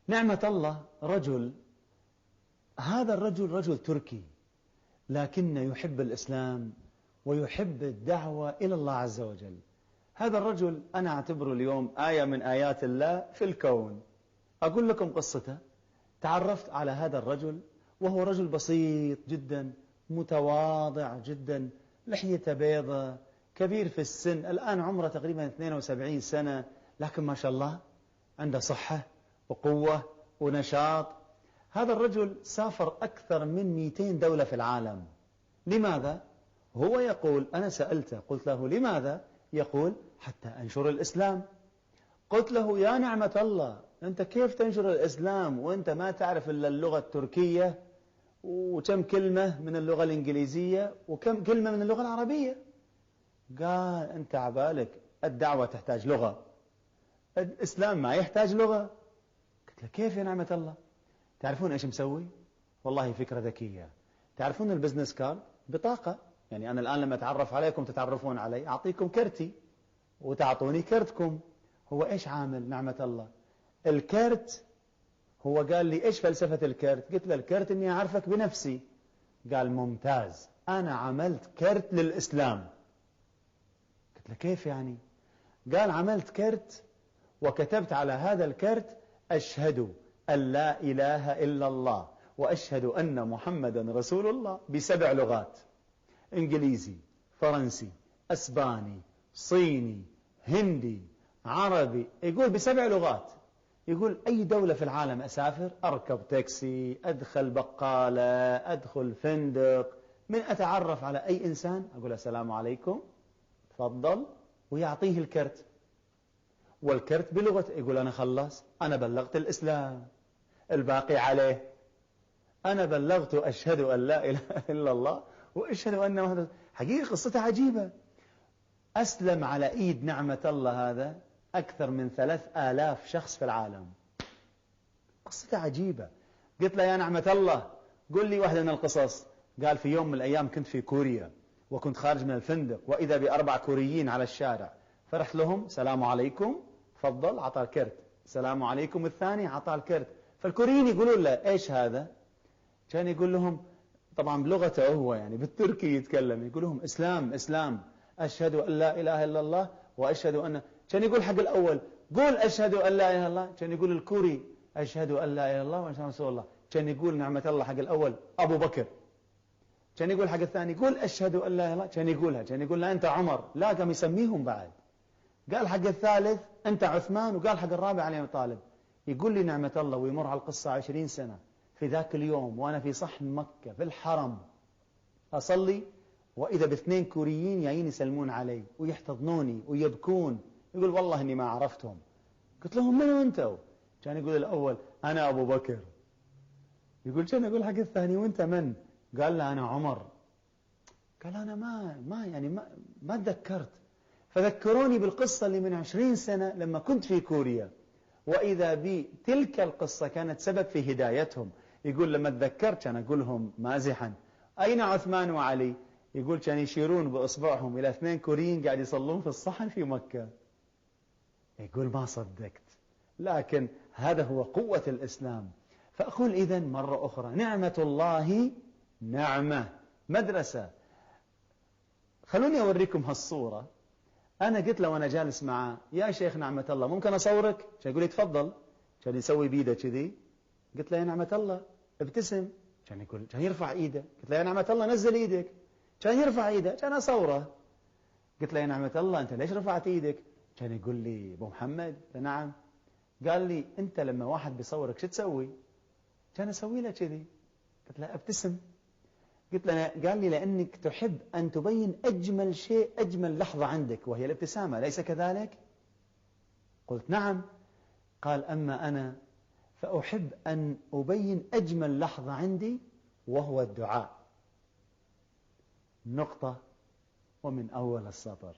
نعمة الله رجل، هذا الرجل رجل تركي لكنه يحب الإسلام ويحب الدعوة إلى الله عز وجل. هذا الرجل أنا أعتبره اليوم آية من آيات الله في الكون. أقول لكم قصته. تعرفت على هذا الرجل وهو رجل بسيط جدا، متواضع جدا، لحيته بيضة، كبير في السن، الآن عمره تقريبا 72 سنة، لكن ما شاء الله عنده صحة وقوة ونشاط. هذا الرجل سافر أكثر من 200 دولة في العالم. لماذا؟ هو يقول، أنا سألته قلت له لماذا؟ يقول حتى أنشر الإسلام. قلت له يا نعمة الله، أنت كيف تنشر الإسلام وأنت ما تعرف إلا اللغة التركية وكم كلمة من اللغة الإنجليزية وكم كلمة من اللغة العربية؟ قال أنت عبالك الدعوة تحتاج لغة، الإسلام ما يحتاج لغة. قلت له كيف يا نعمة الله؟ تعرفون إيش مسوي؟ والله فكرة ذكية. تعرفون البزنس كارد؟ بطاقة. يعني أنا الآن لما أتعرف عليكم تتعرفون علي، أعطيكم كرتي وتعطوني كرتكم. هو إيش عامل نعمة الله؟ الكرت، هو قال لي إيش فلسفة الكرت؟ قلت له الكرت إني أعرفك بنفسي. قال ممتاز، أنا عملت كرت للإسلام. قلت له كيف يعني؟ قال عملت كرت وكتبت على هذا الكرت أشهد أن لا إله إلا الله وأشهد أن محمدا رسول الله ب7 لغات: إنجليزي، فرنسي، أسباني، صيني، هندي، عربي. يقول ب7 لغات. يقول أي دولة في العالم أسافر، أركب تاكسي، أدخل بقالة، أدخل فندق، من أتعرف على أي إنسان أقول السلام عليكم، تفضل، ويعطيه الكرت. والكرت بلغته. يقول أنا خلص، أنا بلغت الإسلام، الباقي عليه. أنا بلغت أشهد أن لا إله إلا الله وأشهد أن محمد. حقيقة قصته عجيبة. أسلم على إيد نعمة الله هذا أكثر من 3000 شخص في العالم. قصته عجيبة. قلت له يا نعمة الله قل لي واحدة من القصص. قال في يوم من الأيام كنت في كوريا وكنت خارج من الفندق وإذا ب4 كوريين على الشارع، فرحت لهم سلام عليكم، تفضل، عطى الكرت، سلام عليكم الثاني، عطى الكرت. فالكوريين يقولون له إيش هذا؟ كان يقول لهم طبعا بلغته هو، يعني بالتركي يتكلم، يقول لهم إسلام إسلام، أشهد أن لا إله إلا الله وأشهد أن. كان يقول حق الأول قول أشهد أن لا إله إلا الله. كان يقول الكوري أشهد أن لا إله إلا الله وأشهد أن رسول الله. كان يقول نعمة الله حق الأول أبو بكر. كان يقول حق الثاني قول أشهد أن لا إله إلا الله. كان يقولها. كان يقول لا أنت عمر، لا قام يسميهم بعد. قال حق الثالث أنت عثمان، وقال حق الرابع علي بن طالب. يقول لي نعمة الله ويمر على القصة 20 سنة. في ذاك اليوم وأنا في صحن مكة في الحرم أصلي، وإذا ب2 كوريين جايين يسلمون علي ويحتضنوني ويبكون. يقول والله إني ما عرفتهم. قلت لهم منو أنتوا؟ كان يقول الأول أنا أبو بكر. يقول كان يقول حق الثاني وأنت من؟ قال لا أنا عمر. قال أنا ما تذكرت. فذكروني بالقصة اللي من 20 سنة لما كنت في كوريا، وإذا بي تلك القصة كانت سبب في هدايتهم. يقول لما تذكرت كان أقولهم مازحا أين عثمان وعلي؟ يقول كان يشيرون بأصبعهم إلى 2 كوريين قاعد يصلون في الصحن في مكة. يقول ما صدقت، لكن هذا هو قوة الإسلام. فأقول إذن مرة أخرى نعمة الله نعمة مدرسة. خلوني أوريكم هالصورة. أنا قلت له وأنا جالس معه يا شيخ نعمة الله ممكن أصورك؟ كان يقول لي تفضل. كان يسوي بيده كذي. قلت له يا نعمة الله ابتسم. كان يرفع إيده. قلت له يا نعمة الله نزل إيدك. كان يرفع إيده. كان أصوره. قلت له يا نعمة الله أنت ليش رفعت إيدك؟ كان يقول لي أبو محمد. نعم. قال لي أنت لما واحد بيصورك شو تسوي؟ كان أسوي له كذي. قلت له ابتسم. قلت له قال لي لأنك تحب أن تبين أجمل شيء، أجمل لحظة عندك وهي الابتسامة، ليس كذلك؟ قلت نعم. قال أما أنا فأحب أن أبين أجمل لحظة عندي وهو الدعاء. نقطة ومن أول السطر.